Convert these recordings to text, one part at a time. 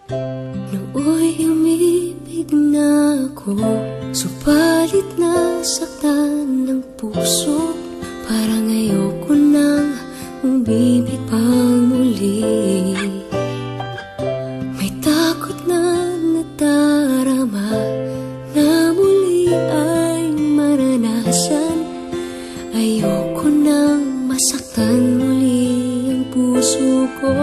Nooy umibig na ako, subalit nasaktan ng puso. Parang ayoko nang umibig pang muli. May takot na nadarama na muli ay maranasan. Ayoko nang masaktan muli ang puso ko.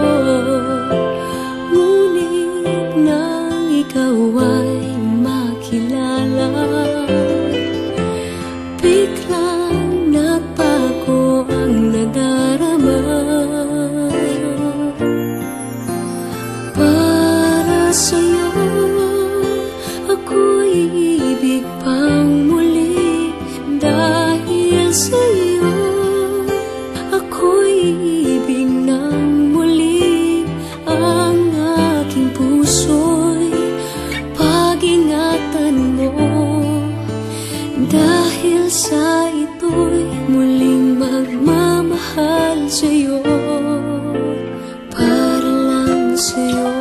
Ngunit nang ikaw ay makilala, biglang nagbago ang nadarama. Para sa'yo ako'y ibig pang muli. Dahil sa'yo ako'y ibig ng muli. Ang aking puso'y pag-ingatan mo. Dahil sa ito'y muling magmamahal sa'yo, para lang sa'yo.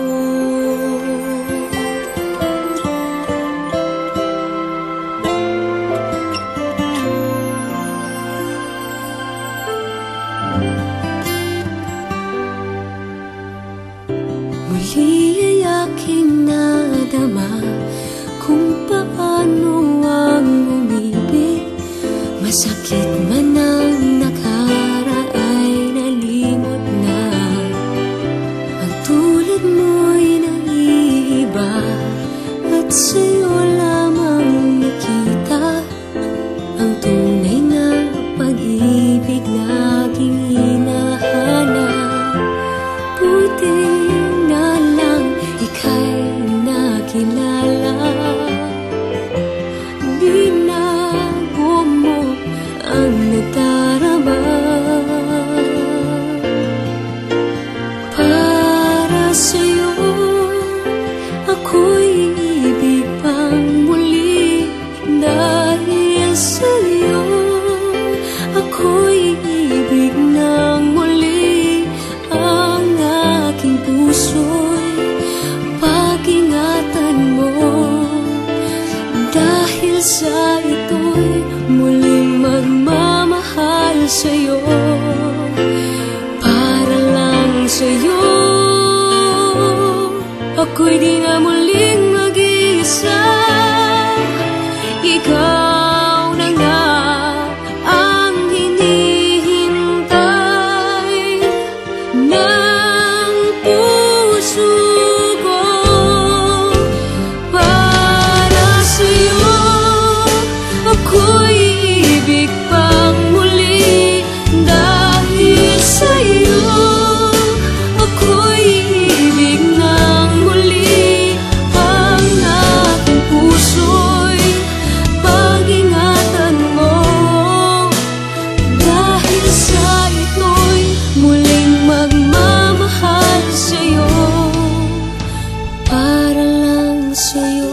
Muli ay aking nadama kung paano ang umibig. Masakit man ang nakaraan, nalimot na. Ang tulad mo'y naiiba, at sa'yo lamang nakita ang tunay na pag-ibig na aking hinahanap. Buti na lang ika'y nakilala. Binago mo ang nadarama. Para sa'yo ako'y ibig pang muli. Dahil sa'yo ako'y ibig ng muli. Ang aking puso'y pag-ingatan mo. Dahil sa ito'y muling magmamahal sa'yo, para lang sa'yo. Ako'y di na muling mag-iisa. Ikaw na nga ang hinihintay ng puso ko. Para sa'yo ako'y ibig pang muli. Dahil sa'yo ako'y ibig ng muli. Ang aking puso'y pag-ingatan mo. Dahil sa ito'y muling magmamahal sa'yo, para lang sa'yo.